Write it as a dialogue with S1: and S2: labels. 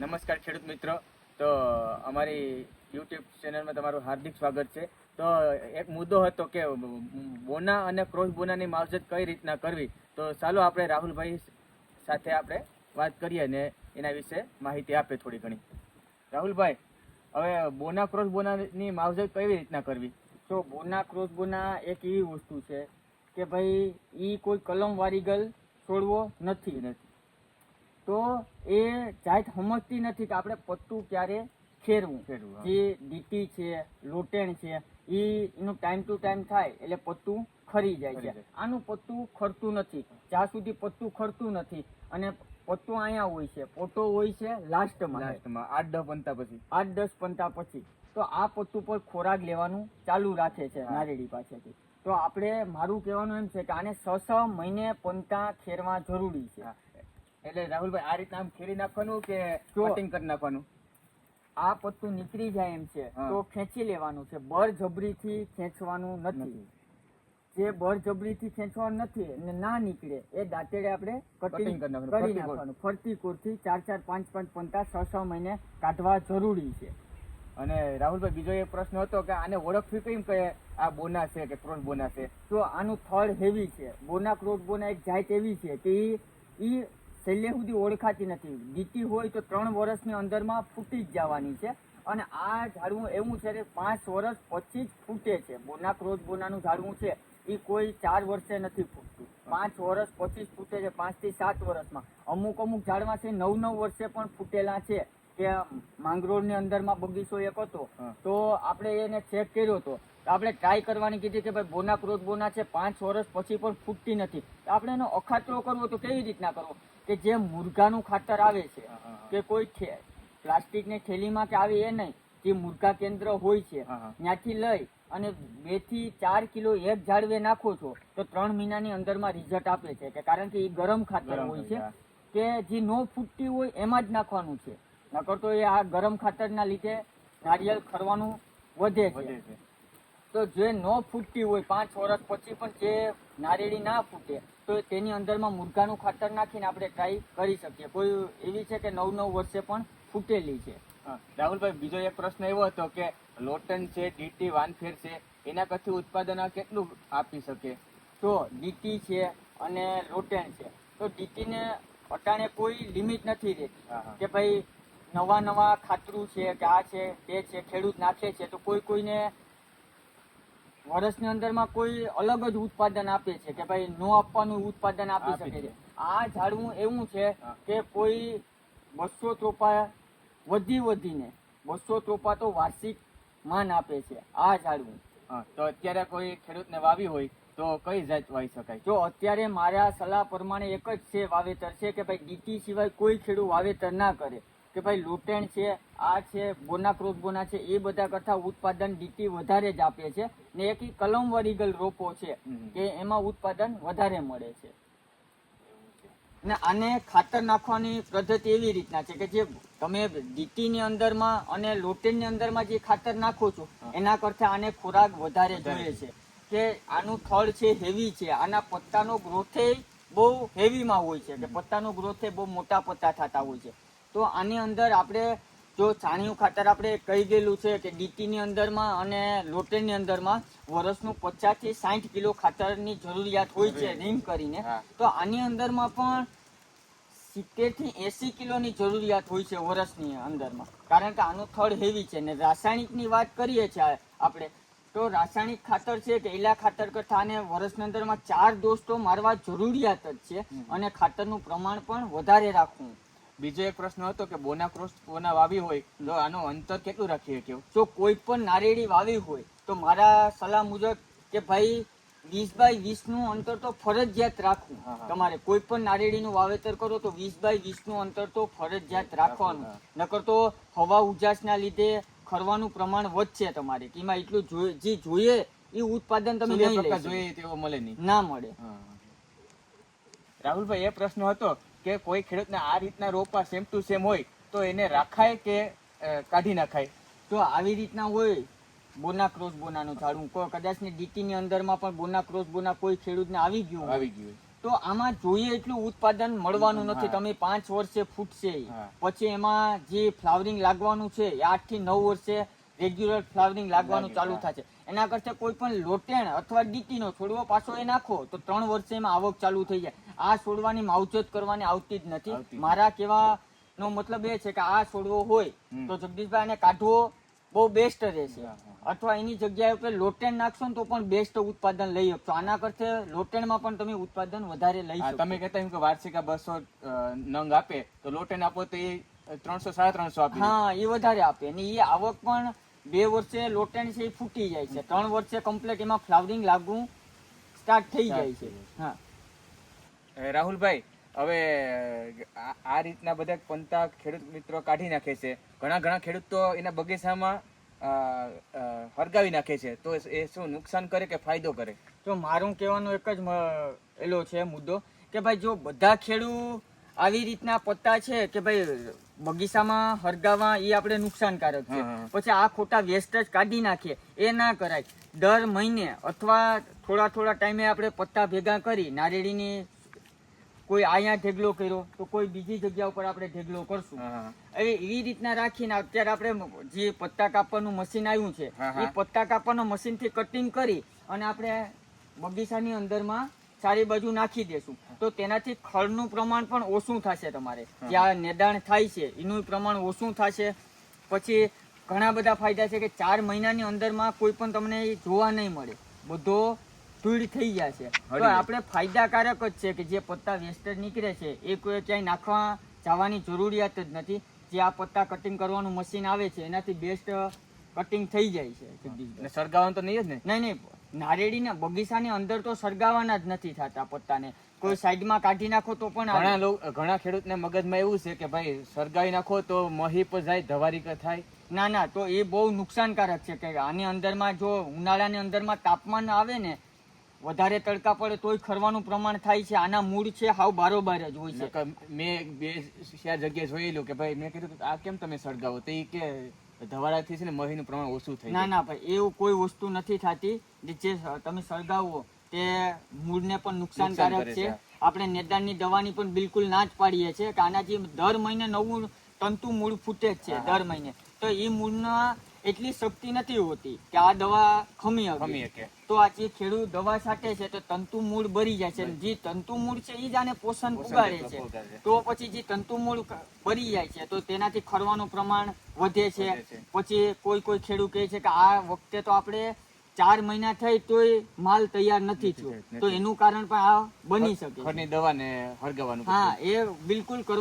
S1: નમસ્કાર ખેડૂત મિત્રો. તો અમારી યુટ્યુબ ચેનલમાં તમારું હાર્દિક સ્વાગત છે. તો એક મુદ્દો હતો કે બોના અને ક્રોસ બોનાની માવજત કઈ રીતના કરવી. તો ચાલો આપણે રાહુલભાઈ સાથે આપણે વાત કરીએ ને એના વિશે માહિતી આપે થોડી ઘણી. રાહુલભાઈ, હવે બોના ક્રોસ બોનાની માવજત કેવી રીતના કરવી?
S2: તો બોના ક્રોસ બોના એક એવી વસ્તુ છે કે ભાઈ એ કોઈ કલમ વારીગલ છોડવો નથી. તો એ જાત સમજતી નથી કે આપણે પત્તું ક્યારે ખેરવું. જે ડીટી છે, લોટેણ છે, એનું ટાઈમ ટુ ટાઈમ થાય એટલે પત્તું ખરી જાય છે. આનું પત્તું ખરતું નથી. જ્યાં સુધી પત્તું ખરતું નથી અને પત્તું અહીંયા હોય છે, પોટો હોય છે લાસ્ટમાં 8-10 પંતા પછી તો આ પત્તું પર ખોરાક લેવાનું ચાલુ રાખે છે નારેડી પાસેથી. તો આપણે મારું કહેવાનું એમ છે કે આને 6 મહિને પંતા ખેરવા જરૂરી છે.
S1: એટલે રાહુલભાઈ, આ રીતના આમ ખેરી નાખવાનું કે કટિંગ કરી નાખવાનું?
S2: આ પત્તું નીકળી જાય એમ છે તો ખેંચી લેવાનું છે. બળજબરીથી ખેંચવાનું નથી. જે બળજબરીથી ખેંચવાનું નથી અને ના નીકળે એ દાંતેડે આપણે કટિંગ કરી નાખવાનું. ફરતી કોરથી 4-5 પંતા 6 મહિને કાઢવા જરૂરી છે.
S1: અને રાહુલભાઈ, બીજો એક પ્રશ્ન હતો કે આને ઓળખવી કેમ કે આ બોના છે કે ક્રોસ બોના છે?
S2: તો આનું થડ હેવી છે. બોના ક્રોસ બોના એક જાત એવી છે કે ઈ છેલ્લે સુધી ઓળખાતી નથી. ડીટી હોય તો 3 વર્ષની અંદરમાં ફૂટી જ જવાની છે. અને આ ઝાડવું એવું છે કે 5 વર્ષ પછી જ ફૂટે છે. બોના ક્રોસ બોનાનું ઝાડવું છે એ કોઈ 4 વર્ષે નથી ફૂટતું. 5 વર્ષ પછી જ ફૂટે છે. 5 થી 7 વર્ષમાં. અમુક ઝાડમાં છે 9 વર્ષે પણ ફૂટેલા છે. કે માંગરોળની અંદરમાં બગીચો એક હતો તો આપણે એને ચેક કર્યો હતો. આપણે ટ્રાય કરવાની કીધી કે ભાઈ બોના ક્રોસ બોના છે 5 વર્ષ પછી પણ ફૂટતી નથી. આપણે એનો અખાતરો કરવો તો કેવી રીતના કરવો કે જે મુરઘાનું ખાતર આવે છે કે કોઈ પ્લાસ્ટિકની થેલીમાં કે આવે એ નહીં, જે મુરઘા કેન્દ્ર હોય છે ત્યાંથી લઈ અને 2 થી 4 કિલો એક ઝાડવે નાખો છો તો 3 મહિનાની અંદરમાં રિઝલ્ટ આપે છે. કે કારણ કે એ ગરમ ખાતર હોય છે કે જે નો ફૂટતી હોય એમાં જ નાખવાનું છે. નકર તો એ આ ગરમ ખાતરના લીધે નારિયેળ ખરવાનું વધે છે. તો જે નો ફૂટતી હોય 5 વર્ષ પછી પણ જે નારેડી ના ફૂટે તો તેની અંદરમાં મુરઘાનું ખાતર નાખીને આપણે ટ્રાય કરી શકીએ. કોઈ એવી છે કે 9 વર્ષે પણ ફૂટેલી છે.
S1: રાહુલભાઈ, બીજો એક પ્રશ્ન એવો હતો કે લોટન છે, ડીટી, વાનફેર છે, એના પછી ઉત્પાદન કેટલું આપી શકે?
S2: તો ડીટી છે અને લોટેણ છે તો ડીટીને અટાણે કોઈ લિમિટ નથી રહેતી કે ભાઈ નવા ખાતરું છે કે આ છે તે છે ખેડૂત નાખે છે તો કોઈને વર્ષની અંદરમાં કોઈ અલગ જ ઉત્પાદન આપે છે કે ભાઈ નો આપવાનું ઉત્પાદન આપી શકે છે. આ ઝાડવું એવું છે કે કોઈ 200 ચોપા વધીને 200 ચોપા તો વાર્ષિક માન આપે છે આ ઝાડવું.
S1: તો અત્યારે કોઈ ખેડૂતને વાવી હોય તો કઈ જાત વાવી શકાય?
S2: જો અત્યારે મારા સલાહ પ્રમાણે એક જ છે વાવેતર છે કે ભાઈ ડીટી સિવાય કોઈ ખેડૂત વાવેતર ના કરે. કે ભાઈ લોટેણ છે, આ છે બોના ક્રોસ બોના છે, એ બધા કરતા ઉત્પાદન ડીટી વધારે જ આપે છે. ને એક કલમ વરીગલ રોપો છે કે એમાં ઉત્પાદન વધારે મળે છે. ને આને ખાતર નાખવાની પદ્ધતિ એવી રીતના છે કે જે તમે ડીટી ની અંદરમાં અને લોટેણ ની અંદરમાં જે ખાતર નાખો છો એના કરતા આને ખોરાક વધારે જોઈએ છે. કે આનું થડ છે હેવી છે. આના પત્તાનો ગ્રોથે બહુ હેવીમાં હોય છે કે પત્તાનો ગ્રોથે બહુ મોટા પત્તા થતા હોય છે. તો આની અંદર આપણે જો છાણિયું ખાતર આપણે કહી ગયેલું છે કે ડીટી ની અંદરમાં અને લોટેણ ની અંદરમાં વર્ષનું 50 થી 60 કિલો ખાતરની જરૂરિયાત હોય છે રીમ કરીને. તો આની અંદરમાં પણ 70 થી 80 કિલોની જરૂરિયાત હોય છે વર્ષની અંદરમાં. કારણ કે આનું થડ હેવી છે. ને રાસાયણિકની વાત કરીએ છીએ આપણે તો રાસાયણિક ખાતર છે કે એલા ખાતર કરતા આને વર્ષની અંદરમાં 4 ડોઝ તો મારવા જરૂરિયાત જ છે અને ખાતરનું પ્રમાણ પણ વધારે રાખવું.
S1: બીજો એક પ્રશ્ન હતો કે બોના ક્રોસ બોના વાવી હોય તો આનું અંતર કેટલું રાખીએ? કેવું?
S2: જો કોઈ પણ નારેડી વાવી હોય તો મારા સલાહ મુજબ કે ભાઈ 20 બાય 20 નું અંતર તો ફરજિયાત રાખવું. તમારે કોઈ પણ નારેડીનું વાવેતર કરો તો 20 બાય 20 નું અંતર તો ફરજિયાત રાખવાનું. નકર તો હવા ઉજાસના લીધે ખરવાનું પ્રમાણ વધશે તમારે કે એમાં એટલું જે જોઈએ એ ઉત્પાદન તમે નહીં લઈ
S1: જોઈએ તેવો મળે નહીં,
S2: ના મળે.
S1: રાહુલભાઈ, એ પ્રશ્ન હતો કે કોઈ ખેડૂતને આ રીતના રોપા સેમ ટુ સેમ હોય તો એને રાખાય કે કાઢી નાખાય?
S2: તો આવી રીતના હોય બોના ક્રોસ બોનાનું ઝાડવું કદાચ ને ડીટી ની અંદરમાં પણ બોના ક્રોસ બોના કોઈ ખેડૂતને આવી ગયું તો આમાં જોઈએ એટલું ઉત્પાદન મળવાનું નથી.
S1: હા.
S2: તમે 5 વર્ષે ફૂટશે
S1: હા.
S2: પછી એમાં જે ફ્લાવરિંગ લાગવાનું છે એ 8 થી 9 વર્ષે રેગ્યુલર ફ્લાવરિંગ લાગવાનું
S1: લાગે,
S2: ચાલુ
S1: હા.
S2: થશે. એના કરતા કોઈ પણ લોટેણ અથવા ડીટીનો છોડવો પાછો એ નાખો તો 3 વર્ષે એમાં આવક ચાલુ થઈ જાય. આ છોડવાની માવજત કરવાની આવતી જ નથી.
S1: આવતી જ
S2: મારા કહેવાનો મતલબ એ છે કે આ છોડવો હોય
S1: હમ.
S2: તો જગદીશભાઈ આને કાઢવો બહુ બેસ્ટ રહેશે.
S1: હા, હા.
S2: અથવા એની જગ્યાએ ઉપર લોટેણ નાખશો ને તો પણ બેસ્ટ ઉત્પાદન લઈ શકશો. આના કરતા લોટેણમાં પણ તમે ઉત્પાદન વધારે લઈ
S1: હા,
S2: શકો.
S1: તમે કહેતા એમ કે વાર્ષિક આ 200 નંગ આપે તો લોટેન આપો તો એ 300 350 આપી દે.
S2: હા, એ વધારે આપે અને એ આવક પણ 2 વર્ષે લોટેણ છે એ ફૂટી જાય છે. 3 વર્ષે કમ્પ્લીટ એમાં ફ્લાવરિંગ લાગવું સ્ટાર્ટ થઈ જાય છે. હા,
S1: રાહુલભાઈ, હવે આ રીતના બધા પંતા ખેડૂત મિત્રો કાઢી નાખે છે. ઘણા ખેડૂત તો એના બગીચામાં હરગાવી નાખે છે. તો એ શું નુકસાન કરે કે ફાયદો કરે?
S2: તો મારું કહેવાનું એક જ એલો છે મુદ્દો કે ભાઈ જો બધા ખેડૂત આવી રીતના પત્તા છે કે ભાઈ બગીચામાં હરગાવા એ આપણે નુકસાનકારક છે.
S1: હા, હા.
S2: પછી આ ખોટા વેસ્ટ જ કાઢી નાખીએ એ ના કરાય. દર મહિને અથવા થોડા ટાઈમે આપણે પત્તા ભેગા કરી નારેડીની કોઈ અહીંયા ઢેગલો કર્યો તો કોઈ બીજી જગ્યા ઉપર આપણે ઢેગલો કરશું.
S1: હા, હા.
S2: હવે એવી રીતના રાખીને અત્યારે આપણે જે પત્તા કાપવાનું મશીન આવ્યું છે
S1: હા, હા.
S2: એ પત્તા કાપવાનું મશીન થી કટિંગ કરી અને આપણે બગીચાની અંદરમાં ચારે બાજુ નાખી દેશું તો તેનાથી ખળનું પ્રમાણ પણ ઓછું થશે. તમારે જ્યાં નિદાણ થાય છે એનું પ્રમાણ ઓછું થશે. પછી ઘણા બધા ફાયદા છે કે 4 મહિનાની અંદરમાં કોઈ પણ તમને એ જોવા નહીં મળે, બધો ધૂળ થઈ જશે. તો આપણે ફાયદાકારક જ છે કે જે પત્તા વેસ્ટેજ નીકળે છે એ કોઈ ક્યાંય નાખવા જવાની જરૂરિયાત જ નથી. જે આ પત્તા કટિંગ કરવાનું મશીન આવે છે એનાથી બેસ્ટ કટિંગ થઈ જાય છે.
S1: અને સળગાવવાનું તો નહીં જ ને?
S2: નહીં, નારેડીના બગીચાની અંદર તો સળગાવાના જ નથી થતા પત્તાને. કોઈ સાઈડમાં કાઢી નાખો તો પણ
S1: ઘણા ખેડૂતને મગજમાં એવું છે કે ભાઈ સળગાવી નાખો તો મહી પર જાય, ધવારી થાય.
S2: ના, તો એ બહુ નુકસાનકારક છે કે આની અંદરમાં જો ઉનાળાની અંદરમાં તાપમાન આવે ને વધારે તડકા પડે તોય ખરવાનું પ્રમાણ થાય છે. આના મૂળ છે હાવ બારોબાર જ હોય છે.
S1: નકર મેં 2-4 જગ્યાએ જોયેલું કે ભાઈ મેં કીધું કે આ કેમ તમે સળગાવો તો ઈ કે ધવારાથી છે ને મહીનું પ્રમાણ ઓછું થઈ જાય.
S2: ના ભાઈ, એવું કોઈ વસ્તુ નથી થતી. જે તમે સળગાવો તે મૂળને પણ નુકસાનકારક
S1: નુકસાન કરે
S2: છે.
S1: છે.
S2: આપણે નિદાણની દવાની પણ બિલકુલ ના જ પાડીએ છીએ કે આનાથી દર મહિને નવું તંતુ મૂળ ફૂટે જ છે. દર મહિને તો એ મૂળમાં એટલી શક્તિ નથી હોતી કે આ દવા ખમી શકે. તો આ જે ખેડૂત દવા છાંટે છે તો તંતુ મૂળ બરી જાય છે. જે તંતુ મૂળ છે એ જ આને પોષણ પુગાડે છે. તો પછી જે તંતુ મૂળ બરી જાય છે તો તેનાથી ખરવાનું પ્રમાણ વધે છે. પછી કોઈ ખેડૂત કહે છે કે આ વખતે તો આપણે 4 મહિના થઈ તોય માલ તૈયાર નથી થયો. તો એનું કારણ પણ આ બની શકે.
S1: ખરની દવાને હળગાવવાનું.
S2: હા, એ બિલકુલ